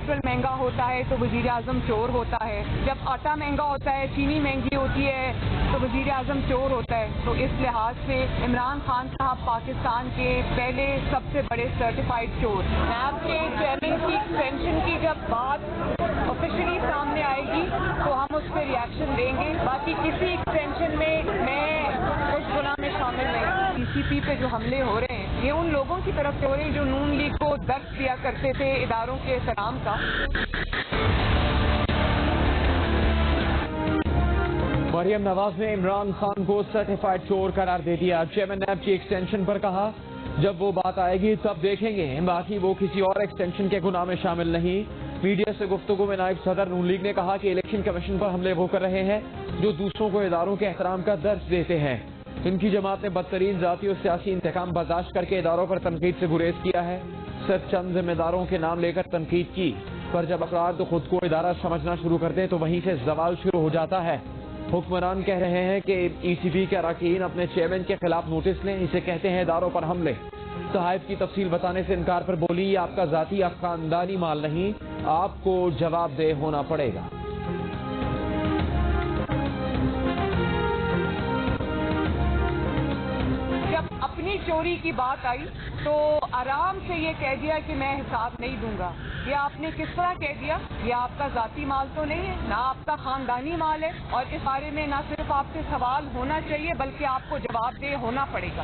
Petrol महंगा होता है तो वजीर आजम चोर होता है, जब आटा महंगा होता है, चीनी महंगी होती है तो वजीर आजम चोर होता है। तो इस लिहाज से इमरान खान साहब पाकिस्तान के पहले सबसे बड़े सर्टिफाइड चोर। नैब के चेयरमैन की एक्सटेंशन की जब बात ऑफिशियली सामने आएगी तो हम उस पर रिएक्शन देंगे। बाकी किसी एक्सटेंशन में मैं उस गुनाह में शामिल नहीं। DCP पे जो हमले हो रहे हैं ये उन लोगों की तरफ से हो रहे हैं जो नून लीग को दर्द दिया करते थे इदारों के एहतराम का। मरियम नवाज ने इमरान खान को सर्टिफाइड चोर करार दे दिया। चेयरमैन नैब की एक्सटेंशन पर कहा जब वो बात आएगी तब देखेंगे, बाकी वो किसी और एक्सटेंशन के गुनाह में शामिल नहीं। मीडिया से गुफ्तगू में नायब सदर नून लीग ने कहा कि इलेक्शन कमीशन पर हमले वो कर रहे हैं जो दूसरों को इदारों के एहतराम का दर्ज देते हैं। इनकी जमात ने बदतरीन जाती और सियासी इंतकाम बर्दाश्त करके इदारों पर तनकीद से गुरेज किया है। सिर्फ चंद जिम्मेदारों के नाम लेकर तनकीद की, पर जब अफराद खुद को इदारा समझना शुरू कर दें तो वहीं से जवाल शुरू हो जाता है। हुक्मरान कह रहे हैं कि ECB के अरकान अपने चेयरमैन के खिलाफ नोटिस लें, इसे कहते हैं इदारों पर हमले। सहायब की तफसील बताने से इनकार पर बोली ये आपका जाती या खानदानी माल नहीं, आपको जवाबदेह होना पड़ेगा। जब अपनी चोरी की बात आई तो आराम से ये कह दिया कि मैं हिसाब नहीं दूंगा। ये आपने किस तरह कह दिया? ये आपका जाती माल तो नहीं है, ना आपका खानदानी माल है, और इस बारे में ना सिर्फ आपसे सवाल होना चाहिए बल्कि आपको जवाबदेह होना पड़ेगा।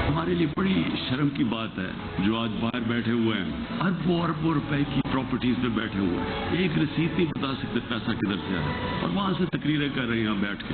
हमारे लिए बड़ी शर्म की बात है जो आज बाहर बैठे हुए हैं, अरबों अरबों रुपए की प्रॉपर्टीज पे बैठे हुए हैं, एक रसीद नहीं बता सकते पैसा किधर से आया, और वहां से तकरीरें कर रहे हैं यहाँ बैठ के।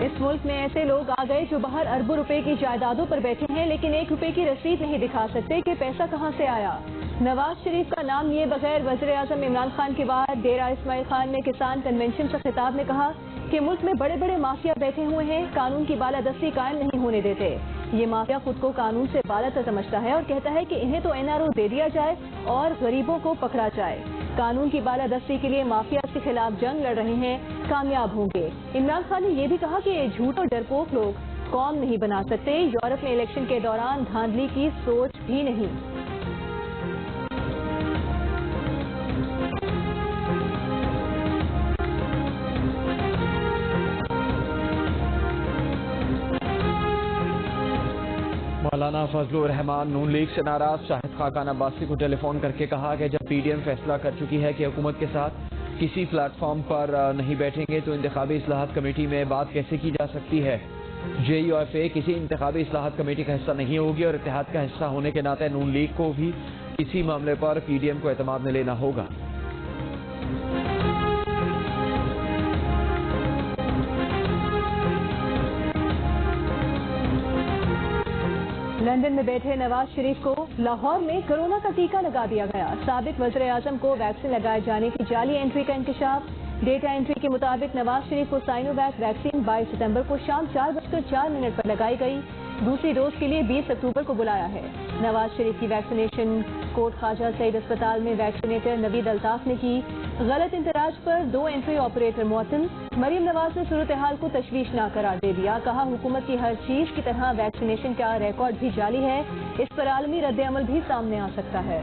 इस मुल्क में ऐसे लोग आ गए जो बाहर अरबों रुपए की जायदादों पर बैठे हैं लेकिन 1 रुपए की रसीद नहीं दिखा सकते कि पैसा कहां से आया। नवाज शरीफ का नाम लिए बगैर वज़ीर आज़म इमरान खान के बाद डेरा इस्माइल खान में किसान कन्वेंशन से खिताब में कहा कि मुल्क में बड़े बड़े माफिया बैठे हुए हैं, कानून की बालादस्ती कायम नहीं होने देते। ये माफिया खुद को कानून से बाला समझता है और कहता है कि इन्हें तो NRO दे दिया जाए और गरीबों को पकड़ा जाए। कानून की बालादस्ती के लिए माफिया के खिलाफ जंग लड़ रहे हैं, कामयाब होंगे। इमरान खान ने यह भी कहा कि ये झूठ और डरपोक लोग कौम नहीं बना सकते। यूरोप में इलेक्शन के दौरान धांधली की सोच भी नहीं। मौलाना फजलुर रहमान नून लीग से नाराज शाहिद खाकान अब्बासी को टेलीफोन करके कहा कि जब PDM फैसला कर चुकी है कि हुकूमत के साथ किसी प्लेटफॉर्म पर नहीं बैठेंगे तो इंतखाबी इस्लाहात कमेटी में बात कैसे की जा सकती है। JUFA किसी इंतखाबी इस्लाहात कमेटी का हिस्सा नहीं होगी और इत्तेहाद का हिस्सा होने के नाते नून लीग को भी इसी मामले पर PDM को एतमाद में लेना होगा। लंदन में बैठे नवाज शरीफ को लाहौर में कोरोना का टीका लगा दिया गया। साबिक वज़ीर आज़म को वैक्सीन लगाए जाने की जाली एंट्री का इंकशाफ। डेटा एंट्री के मुताबिक नवाज शरीफ को साइनोवैक वैक्सीन 22 सितंबर को शाम 4:04 पर लगाई गई। दूसरी डोज के लिए 20 अक्टूबर को बुलाया है। नवाज शरीफ की वैक्सीनेशन कोट ख्वाजा सईद अस्पताल में वैक्सीनेटर नवीद अल्ताफ ने की। गलत इंतराज पर 2 एंट्री ऑपरेटर मुअत्तल। मरियम नवाज ने सूरत हाल को तशवीशनाक करार दे दिया। कहा हुकूमत की हर चीज की तरह वैक्सीनेशन का रिकॉर्ड भी जाली है, इस पर आलमी रद्द-ए-अमल भी सामने आ सकता है।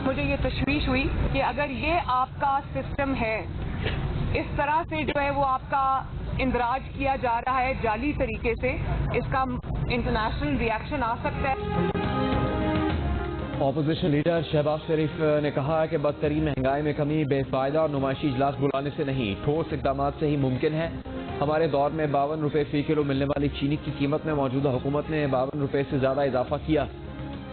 मुझे ये तशवीश हुई कि अगर ये आपका सिस्टम है, इस तरह से जो है वो आपका इंदराज किया जा रहा है जाली तरीके से, इसका इंटरनेशनल रिएक्शन आ सकता है। ऑपोजिशन लीडर शहबाज शरीफ ने कहा कि बदतरीन महंगाई में कमी बेफायदा और नुमाइशी इजलास बुलाने से नहीं, ठोस इकदाम से ही मुमकिन है। हमारे दौर में 52 रुपए फी किलो मिलने वाली चीनी की कीमत में मौजूदा हुकूमत ने 52 रुपए से ज्यादा इजाफा किया।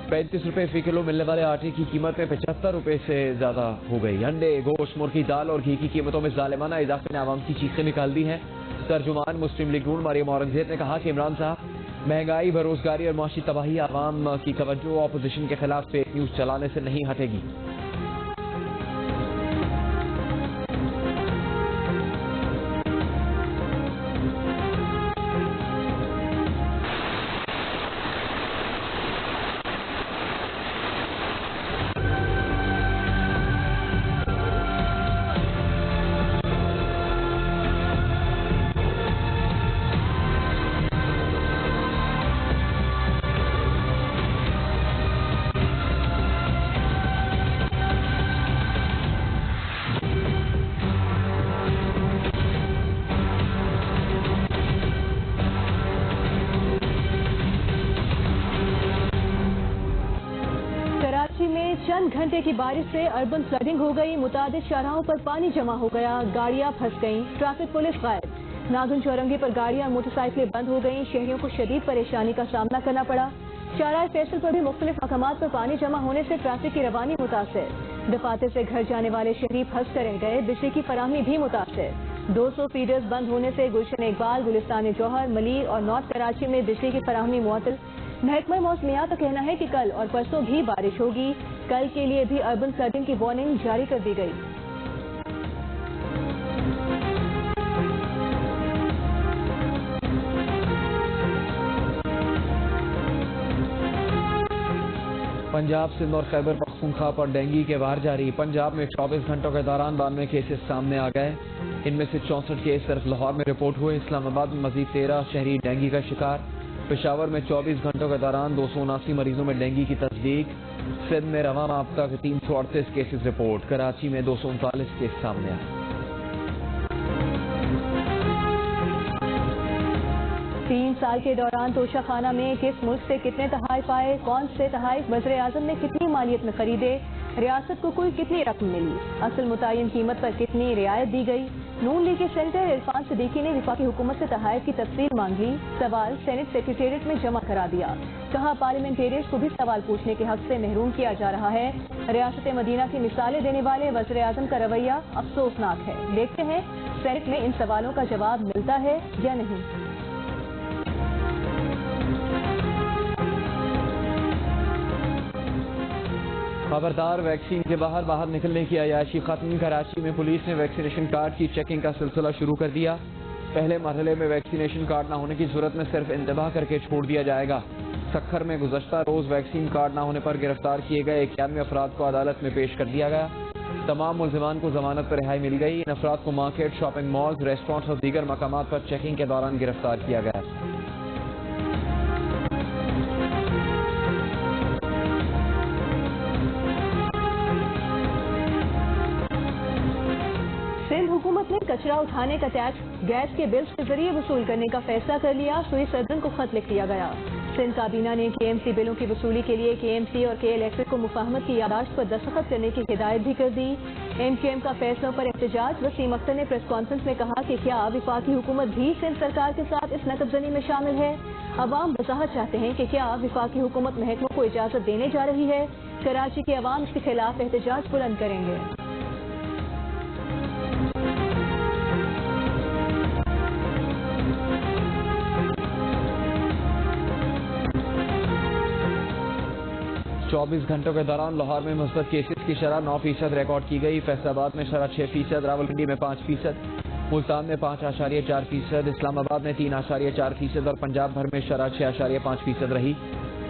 35 रुपए फी किलो मिलने वाले आटे की कीमत में 75 रुपए से ज्यादा हो गई। अंडे, गोश्त, मुर्गी, दाल और घी की कीमतों में जालिमाना इजाफे ने आवाम की चीखें निकाल दी हैं। तर्जुमान मुस्लिम लीग नून मरियम औरंगजेब ने कहा कि इमरान साहब महंगाई, बेरोजगारी और माशी तबाही आवाम की तवज्जो अपोजिशन के खिलाफ फेक न्यूज चलाने से नहीं हटेगी। گھنٹے کی بارش سے اربن فلڈنگ ہو گئی، متعدد شاہراہوں پر پانی جمع ہو گیا، گاڑیاں پھنس گئیں، ٹریفک پولیس غائب، ناگن چورنگی پر گاڑیاں اور موٹر سائیکلیں بند ہو گئیں، شہریوں کو شدید پریشانی کا سامنا کرنا پڑا۔ شاہراہ فیصل پر بھی مختلف مقامات پر پانی جمع ہونے سے ٹریفک کی روانی متاثر، دفاتر سے گھر جانے والے شہری پھنس کر رہ گئے، بجلی کی فراہمی بھی متاثر، 200 فیڈرز بند ہونے سے گلشن اقبال، گلستان جوہر، ملیر اور نارتھ کراچی میں بجلی کی فراہمی معطل۔ محکمہ موسمیات کا کہنا ہے کہ کل اور پرسوں بھی بارش ہوگی، کل کے لیے بھی اربن فلڈنگ کی وارننگ جاری کر دی گئی۔ پنجاب، سندھ اور خیبر پختونخوا پر ڈینگی کے وار جاری، پنجاب میں 24 گھنٹوں کے دوران 92 کیسز سامنے آ گئے، ان میں سے 64 کیس صرف لاہور میں رپورٹ ہوئے، اسلام آباد میں مزید 13 شہری ڈینگی کا شکار، پشاور میں 24 گھنٹوں کے دوران 279 مریضوں میں ڈینگی کی تصدیق، سندھ میں رواں ماہ اب تک 338 کیسز رپورٹ، کراچی میں 239 کیس سامنے آئے۔ 3 سال کے دوران توشہ خانہ میں کس ملک سے کتنے تحائف آئے، کون سے تحائف وزیر اعظم نے کتنی مالیت میں خریدے، ریاست کو کل کتنی رقم ملی، اصل متعین قیمت پر کتنی رعایت دی گئی۔ نون لیگ کے سینیٹر عرفان صدیقی نے وفاقی حکومت سے تحائف کی تفصیل مانگ لی، سوال سینٹ سیکریٹریٹ میں جمع کرا دیا، کہا پارلیمنٹیرینز کو بھی سوال پوچھنے کے حق سے محروم کیا جا رہا ہے۔ ریاست مدینہ کی مثالیں دینے والے وزیر اعظم کا رویہ افسوسناک ہے، دیکھتے ہیں سینٹ میں ان سوالوں کا جواب ملتا ہے یا نہیں۔ خبردار، ویکسین کے باہر نکلنے کی عیاشی ختم، کراچی میں پولیس نے ویکسینیشن کارڈ کی چیکنگ کا سلسلہ شروع کر دیا، پہلے مرحلے میں ویکسینیشن کارڈ نہ ہونے کی صورت میں صرف انتباہ کر کے چھوڑ دیا جائے گا۔ سکھر میں گزشتہ روز ویکسین کارڈ نہ ہونے پر گرفتار کیے گئے 91 افراد کو عدالت میں پیش کر دیا گیا، تمام ملزمان کو ضمانت پر رہائی مل گئی، ان افراد کو مارکیٹ، شاپنگ مالز، ریسٹورانٹس اور دیگر مقامات پر چیکنگ کے دوران گرفتار کیا گیا۔ سندھ حکومت نے کچرا اٹھانے کا ٹیکس گیس کے بلز کے ذریعے وصول کرنے کا فیصلہ کر لیا، سوئی صدرن کو خط لکھ دیا گیا۔ سندھ کابینہ نے کے ایم سی بلوں کی وصولی کے لیے کے ایم سی اور کے الیکٹرک کو مفاہمت کی یادداشت پر دستخط کرنے کی ہدایت بھی کر دی۔ ایم کیو ایم کا فیصلوں پر احتجاج، وسیم اختر نے پریس کانفرنس میں کہا کہ کیا وفاقی حکومت بھی سندھ سرکار کے ساتھ اس نقب زنی میں شامل ہے؟ عوام وضاحت چاہتے ہیں کہ کیا وفاقی حکومت محکموں کو اجازت دینے جا رہی ہے؟ کراچی کے عوام اس کے خلاف احتجاج بلند کریں گے۔ چوبیس گھنٹوں کے دوران لاہور میں مثبت کیسز کی شرح 9% ریکارڈ کی گئی، فیصل آباد میں شرح 6%، راولپنڈی میں 5%، ملتان میں 5.4%، اسلام آباد میں 3.4% اور پنجاب بھر میں شرح 6.5% رہی۔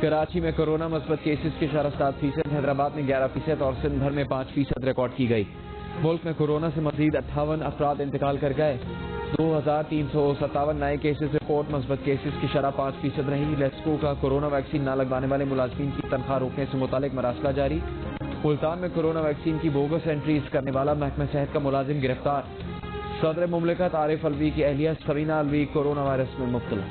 کراچی میں کورونا مثبت کیسز کی شرح 7%، حیدرآباد میں 11% اور سندھ بھر میں 5% ریکارڈ کی گئی۔ ملک میں کورونا سے مزید 58 افراد انتقال کر گئے، 2357 نئے کیسز رپورٹ، مثبت کیسز کی شرح 5% رہی۔ لیسکو کا کورونا ویکسین نہ لگوانے والے ملازمین کی تنخواہ روکنے سے متعلق مراسلہ جاری۔ ملتان میں کورونا ویکسین کی بوگس انٹریز کرنے والا محکمہ صحت کا ملازم گرفتار۔ صدر مملکت عارف الوی کی اہلیہ سبینہ الوی کورونا وائرس میں مبتلا۔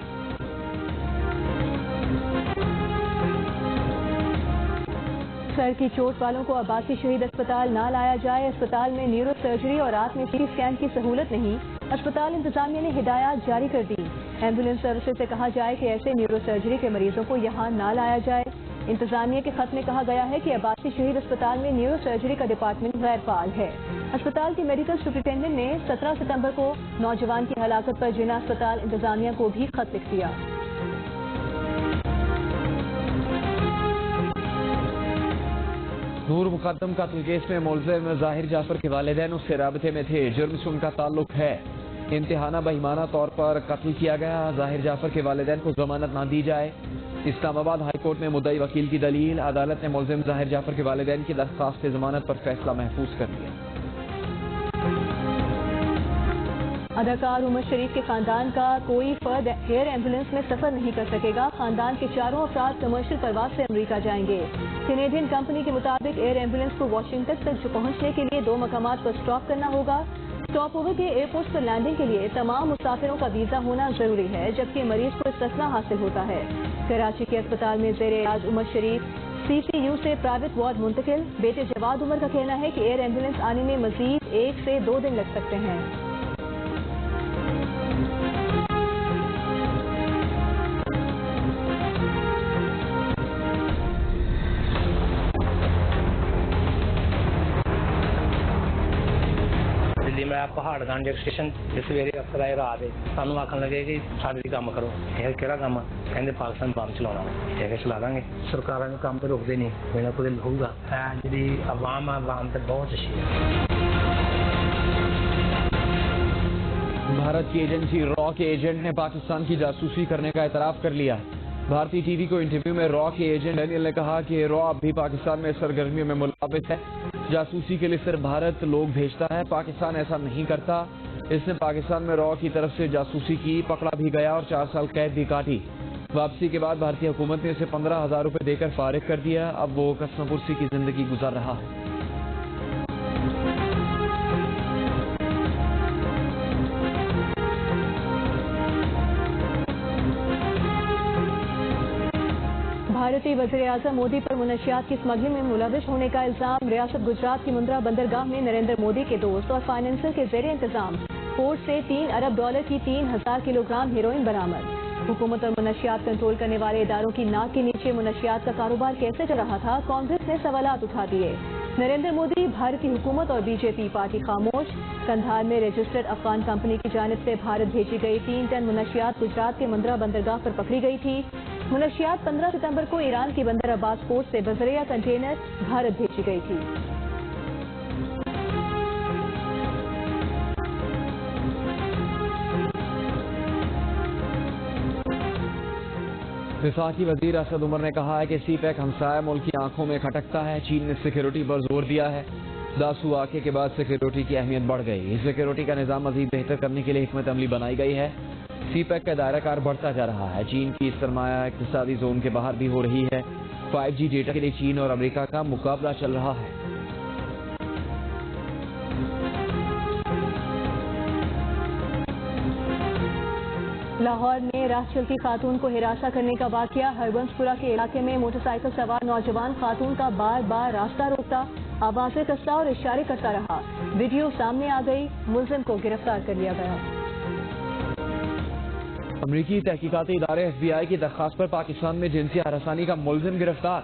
سر کی چوٹ والوں کو عباسی شہید اسپتال نہ لایا جائے، اسپتال میں نیورو سرجری اور رات میں سی ٹی اسکین کی سہولت نہیں، اسپتال انتظامیہ نے ہدایات جاری کر دی۔ ایمبولینس سروسز سے کہا جائے کہ ایسے نیورو سرجری کے مریضوں کو یہاں نہ لایا جائے۔ انتظامیہ کے خط میں کہا گیا ہے کہ عباسی شہید اسپتال میں نیورو سرجری کا ڈپارٹمنٹ غیر فعال ہے۔ اسپتال کی میڈیکل سپرنٹینڈنٹ نے 17 ستمبر کو نوجوان کی ہلاکت پر جناح اسپتال انتظامیہ کو بھی خط لکھ دیا۔ نور مقدم قتل کیس میں ملزم ظاہر جعفر کے والدین اس سے رابطے میں تھے، جرم سے ان کا تعلق ہے، امتحانہ بہیمانہ طور پر قتل کیا گیا، ظاہر جعفر کے والدین کو ضمانت نہ دی جائے۔ اسلام آباد ہائی کورٹ میں مدعی وکیل کی دلیل، عدالت نے ملزم ظاہر جعفر کے والدین کی درخواست ضمانت پر فیصلہ محفوظ کر لیا۔ اداکار عمر شریف کے خاندان کا کوئی فرد ایئر ایمبولینس میں سفر نہیں کر سکے گا، خاندان کے چاروں افراد کمرشل پرواز سے امریکہ جائیں گے۔ کینیڈین کمپنی کے مطابق ایئر ایمبولینس کو واشنگٹن تک پہنچنے کے لیے 2 مقامات پر سٹاپ کرنا ہوگا۔ سٹاپ اوور کے ایئرپورٹ پر لینڈنگ کے لیے تمام مسافروں کا ویزا ہونا ضروری ہے، جبکہ مریض کو استثناء حاصل ہوتا ہے۔ کراچی کے اسپتال میں زیر علاج عمر شریف CCU से प्राइवेट वार्ड मुंतकिल। बेटे जवाद उमर का कहना है कि एयर एम्बुलेंस आने में मजीद 1 से 2 दिन लग सकते हैं। दिल्ली में पहाड़ गंज स्टेशन सवेरे अफसर आए रात सानू आखन लगे कि साढ़े काम करो। यह केड़ा काम कहते पाकिस्तान बम चलाना है चला देंगे। सरकारों ने काम तो रोकते नहीं, कोई ना कोई होगा। जी अवाम तो बहुत अच्छी है। भारत की एजेंसी रॉ के एजेंट ने पाकिस्तान की जासूसी करने का एतराफ कर लिया। भारतीय टीवी को इंटरव्यू में रॉ के एजेंट डैनियल ने कहा कि रॉ अब भी पाकिस्तान में सरगर्मियों में मुलविस है। जासूसी के लिए सिर्फ भारत लोग भेजता है, पाकिस्तान ऐसा नहीं करता। इसने पाकिस्तान में रॉ की तरफ से जासूसी की, पकड़ा भी गया और 4 साल कैद भी काटी। वापसी के बाद भारतीय हुकूमत ने इसे 15,000 रुपए देकर फारिग कर दिया। अब वो कसम कुर्सी की जिंदगी गुजार रहा है। भारतीय वज़ीर-ए-आज़म मोदी पर मुनशियात की स्मगलिंग में मुलविस होने का इल्जाम। रियासत गुजरात की मुंद्रा बंदरगाह में नरेंद्र मोदी के दोस्त और फाइनेंसर के ज़ेरे इंतजाम पोर्ट से $3 अरब की 3,000 किलोग्राम हेरोइन बरामद। हुकूमत और मुनशियात कंट्रोल करने वाले इदारों की नाक के नीचे मुनशियात का कारोबार कैसे चल रहा था, कांग्रेस ने सवालात उठा दिए। नरेंद्र मोदी, भारतीय हुकूमत और बीजेपी पार्टी खामोश। कंधार में रजिस्टर्ड अफगान कंपनी की जानिब से भारत भेजी गई 3 टन मुनशियात गुजरात के मुंद्रा बंदरगाह पर पकड़ी गई थी। मुनशियात 15 सितंबर को ईरान की बंदर अब्बास पोर्ट से बजरिया कंटेनर भारत भेजी गई थी। वफाकी वजीर असद उमर ने कहा है कि CPEC हमसाया मुल्क की आंखों में खटकता है। चीन ने सिक्योरिटी पर जोर दिया है। दासू वाक़े के बाद सिक्योरिटी की अहमियत बढ़ गई। सिक्योरिटी का निज़ाम मज़ीद बेहतर करने के लिए हिकमत अमली बनाई गई है। CPEC का दायरा कार बढ़ता जा रहा है। चीन की सरमाया इक़्तिसादी जोन के बाहर भी हो रही है। 5G डेटा के लिए चीन और अमेरिका का मुकाबला चल रहा है। लाहौर में राह चलती खातून को हिरासा करने का वाकया। हरबंसपुरा के इलाके में मोटरसाइकिल सवार नौजवान खातून का बार बार रास्ता रोकता, आवाजें कसता और इशारे करता रहा। वीडियो सामने आ गई, मुलजिम को गिरफ्तार कर लिया गया। अमरीकी तहकीकाती इदारे FBI की दरख्वास्त पर पाकिस्तान में जिनसी हरासानी का मुलजिम गिरफ्तार।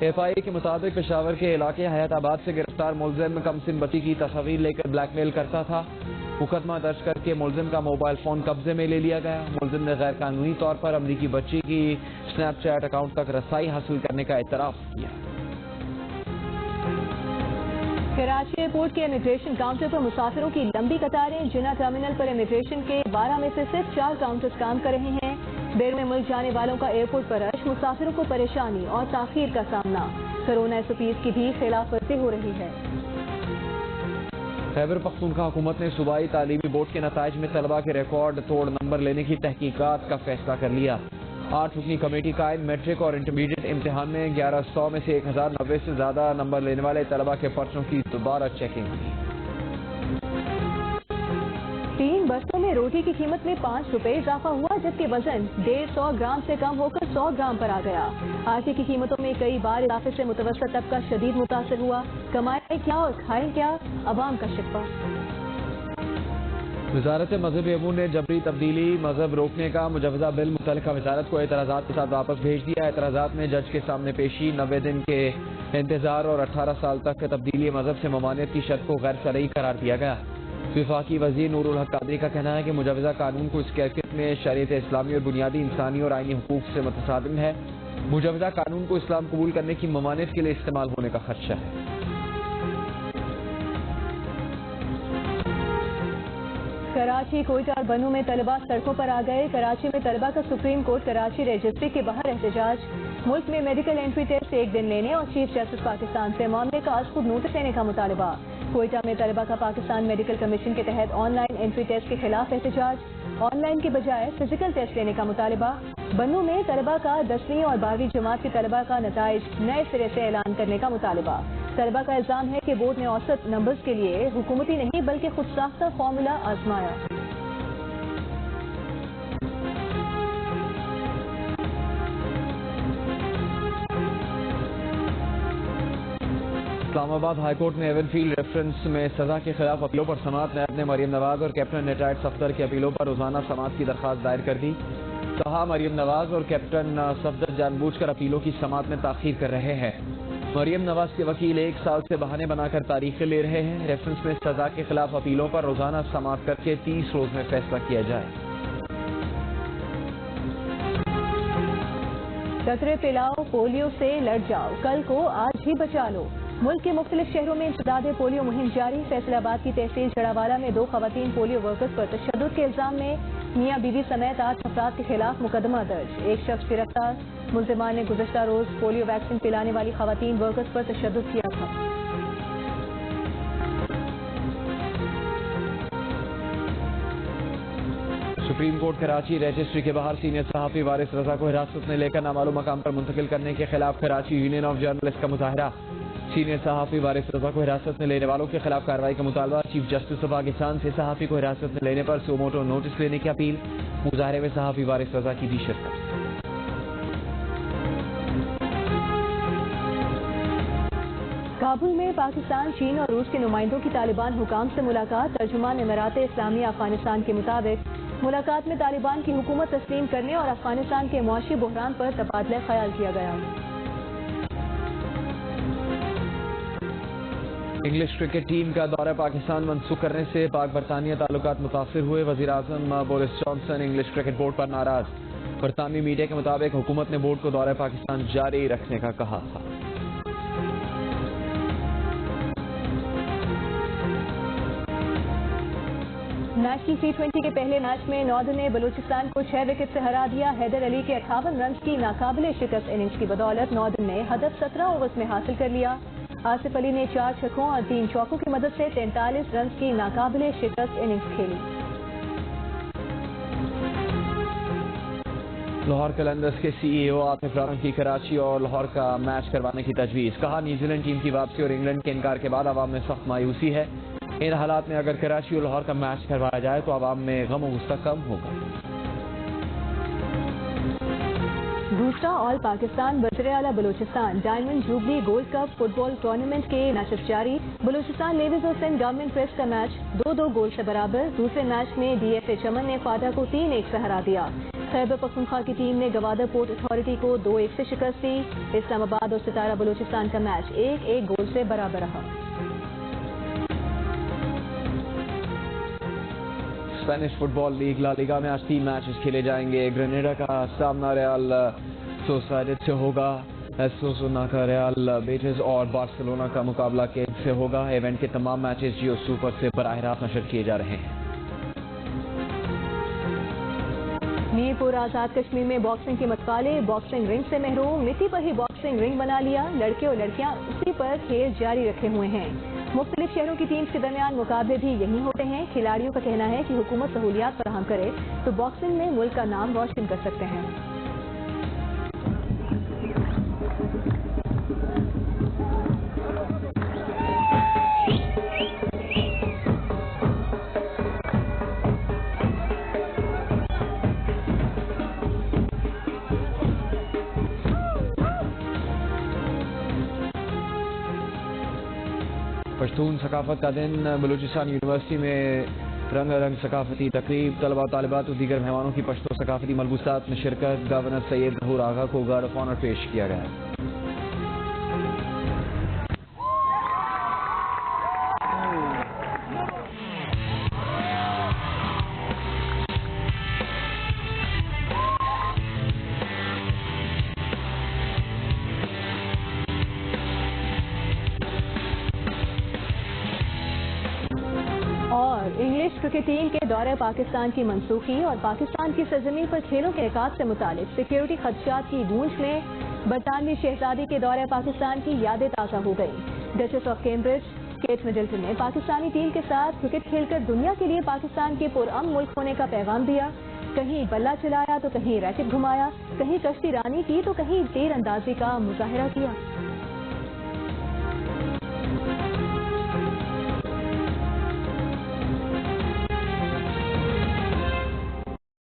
FIA के मुताबिक पेशावर के इलाके हयाताबाद से गिरफ्तार मुलजिम कमसिन बच्ची की तस्वीर लेकर ब्लैकमेल करता था। मुकदमा दर्ज करके मुलजिम का मोबाइल फोन कब्जे में ले लिया गया। मुलजिम ने गैर कानूनी तौर पर अमरीकी बच्ची की स्नैपचैट अकाउंट तक रसाई हासिल करने का एतराफ किया। कराची एयरपोर्ट के इमिग्रेशन काउंटर पर मुसाफिरों की लंबी कतारें। जिना टर्मिनल पर इमिग्रेशन के 12 में से सिर्फ 4 काउंटर्स काम कर रहे हैं। बैरून मुल्क जाने वालों का एयरपोर्ट पर रश, मुसाफिरों को परेशानी और ताखीर का सामना। कोरोना SOPs की भी खिलाफ वर्जी हो रही है। खैबर पख्तूनख्वा हुकूमत ने सूबाई तालीमी बोर्ड के नताइज में तलबा के रिकॉर्ड तोड़ नंबर लेने की तहकीकात का फैसला कर लिया। 8 रुकनी कमेटी कायम। मैट्रिक और इंटरमीडिएट इम्तिहान में 1100 में से 1090 से ज्यादा नंबर लेने वाले तलबा के पर्चों की दोबारा चेकिंग हुई। 3 बरसों में रोटी की कीमत में 5 रुपए इजाफा हुआ, जबकि वजन 150 ग्राम से कम होकर 100 ग्राम पर आ गया। आटे की कीमतों में कई बार इजाफे से मुतवस्सित तबका शदीद मुतासर हुआ। कमाए क्या और खाए क्या, अवाम का शिकवा। वजारत मजहब अमूर ने जबरी तब्दीली मजहब रोकने का मुजवजा बिल मुतल्लिका वजारत को एतराज़ात के साथ वापस भेज दिया। एतराज़ात में जज के सामने पेशी, 90 दिन के इंतजार और 18 साल तक तब्दीली मजहब से ममानियत की शर्त को गैर शरई करार दिया गया। वफाकी वजीर नूरुल हक कादरी का कहना है कि मुजवजा कानून को इस कैफियत में शरीयत इस्लामी और बुनियादी इंसानी और आईनी हुकूक से मुतसादिम है। मुजवजा कानून को इस्लाम कबूल करने की ममानियत के लिए इस्तेमाल होने का खदशा है। कराची, कोयटा और बनू में तलबा सड़कों पर आ गए। कराची में तलबा का सुप्रीम कोर्ट कराची रजिस्ट्री के बाहर एहतजाज। मुल्क में मेडिकल एंट्री टेस्ट 1 दिन लेने और चीफ जस्टिस पाकिस्तान से मामले का आज खुद नोटिस लेने का मुतालबा। कोयटा में तलबा का पाकिस्तान मेडिकल कमीशन के तहत ऑनलाइन एंट्री टेस्ट के खिलाफ एहतजाज। ऑनलाइन के बजाय फिजिकल टेस्ट लेने का मुतालबा। बनू में तलबा का 10वीं और 12वीं जमात के तलबा का नताइज नए सिरे से ऐलान करने का मुतालबा। तलबा का इल्जाम है कि बोर्ड ने औसत नंबर्स के लिए हुकूमती नहीं बल्कि खुद साख्ता फॉर्मूला आजमाया। اسلام آباد ہائی کورٹ نے ایون فیلڈ ریفرنس میں سزا کے خلاف اپیلوں پر سماعت نیب نے مریم نواز اور کیپٹن ریٹائرڈ صفدر کی اپیلوں پر روزانہ سماعت کی درخواست دائر کر دی. کہا مریم نواز اور کیپٹن صفدر جان بوجھ کر اپیلوں کی سماعت میں تاخیر کر رہے ہیں. مریم نواز کے وکیل 1 سال سے بہانے بنا کر تاریخیں لے رہے ہیں. ریفرنس میں سزا کے خلاف اپیلوں پر روزانہ سماعت کر کے 30 روز میں فیصلہ کیا جائے. قطرے پلاؤ، پولیو سے لڑ جاؤ، کل کو آج ہی بچا لو. ملک کے مختلف شہروں میں انسداد پولیو مہم جاری. فیصل آباد کی تحصیل جڑاوالا میں 2 خواتین پولیو ورکرز پر تشدد کے الزام میں میاں بیوی سمیت 8 افراد کے خلاف مقدمہ درج. 1 شخص گرفتار. ملزمان نے گزشتہ روز پولیو ویکسین پلانے والی خواتین ورکرز پر تشدد کیا تھا. سپریم کورٹ کراچی رجسٹری کے باہر سینئر صحافی وارث رضا کو حراست میں لے کر نامعلوم مقام پر منتقل کرنے کے خلاف کراچی یونین آف جرنلسٹ کا مظاہرہ. سینئر صحافی وارث رضا کو حراست میں لینے والوں کے خلاف کارروائی کا مطالبہ. چیف جسٹس آف پاکستان سے صحافی کو حراست میں لینے پر سو موٹو نوٹس لینے کی اپیل. مظاہرے میں صحافی وارث رضا کی بھی شرکت. کابل میں پاکستان، چین اور روس کے نمائندوں کی طالبان حکام سے ملاقات. ترجمان امارات اسلامیہ افغانستان کے مطابق ملاقات میں طالبان کی حکومت تسلیم کرنے اور افغانستان کے معاشی بحران پر تبادلہ خیال کیا گیا. انگلش کرکٹ ٹیم کا دورہ پاکستان منسوخ کرنے سے پاک برطانیہ تعلقات متاثر ہوئے. وزیر اعظم Boris Johnson English cricket board پر ناراض. برطانوی میڈیا کے مطابق حکومت نے بورڈ کو دورہ پاکستان جاری رکھنے کا کہا تھا. میچ کی T20 کے پہلے میچ میں ناردن نے بلوچستان کو 6 وکٹ سے ہرا دیا. حیدر علی کے 58 رنز کی ناقابل شکست اننگز کی بدولت ناردن نے ہدف 17 اوورز میں حاصل کر لیا. آصف علی نے 4 چھکوں اور 3 چوکوں کی مدد سے 43 رنز کی ناقابل شکست اننگز کھیلی. لاہور قلندرز کے CEO عاطف رانا کی کراچی اور لاہور کا میچ کروانے کی تجویز. کہا نیوزی لینڈ ٹیم کی واپسی اور انگلینڈ کے انکار کے بعد عوام میں سخت مایوسی ہے. ان حالات میں اگر کراچی اور لاہور کا میچ کروایا جائے تو عوام میں غم و غصہ کم ہوگا. دوسرا آل پاکستان وزیراعلی Balochistan diamond jubilee gold cup football tournament کے میچز جاری. بلوچستان نیویز اور سندھ گورنمنٹ پریس کا میچ 2-2 گول سے برابر. دوسرے میچ میں DFA چمن نے فاٹا کو 3-1 سے ہرا دیا. خیبر پختونخوا کی ٹیم نے گوادر پورٹ اتھارٹی کو 2-1 سے شکست دی. اسلام آباد اور ستارہ بلوچستان کا میچ 1-1 گول سے برابر رہا. اسپینش فٹ بال لیگ لا لیگا میں آج 3 میچز کھیلے جائیں گے. گرینیڈا کا سامنا ریال سوسائڈڈ سے ہوگا. ایسوسونا کا ریال بیٹس اور بارسلونا کا مقابلہ کیڈ سے ہوگا. ایونٹ کے تمام میچز جیو سپر سے براہ راست نشر کیے جا رہے ہیں. میر پور آزاد کشمیر میں باکسنگ کے متوالے باکسنگ رنگ سے محروم. مٹی پر ہی باکسنگ رنگ بنا لیا. لڑکے اور لڑکیاں اسی پر کھیل جاری رکھے ہوئے ہیں. مختلف شہروں کی ٹیمز کے درمیان مقابلے بھی یہی ہوتے ہیں. کھلاڑیوں کا کہنا ہے کہ حکومت سہولیات فراہم کرے تو باکسنگ میں ملک کا نام روشن کر سکتے ہیں. پشتون ثقافت کا دن بلوچستان یونیورسٹی میں رنگ رنگ ثقافتی تقریب. طلبہ طالبات اور دیگر مہمانوں کی پشتو ثقافتی ملبوسات میں شرکت. گورنر سید ظہور آغا کو گارڈ آف آنر پیش کیا گیا. انگلش کرکٹ ٹیم کے دورہ پاکستان کی منسوخی اور پاکستان کی سرزمین پر کھیلوں کے انعقاد سے متعلق سیکیورٹی خدشات کی گونج میں برطانوی شہزادی کے دورہ پاکستان کی یادیں تازہ ہو گئی. Duchess of Cambridge Kate Middleton نے پاکستانی ٹیم کے ساتھ کرکٹ کھیل کر دنیا کے لیے پاکستان کے پرامن ملک ہونے کا پیغام دیا. کہیں بلہ چلایا تو کہیں ریکٹ گھمایا, کہیں کشتی رانی کی تو کہیں تیر اندازی کا مظاہرہ کیا.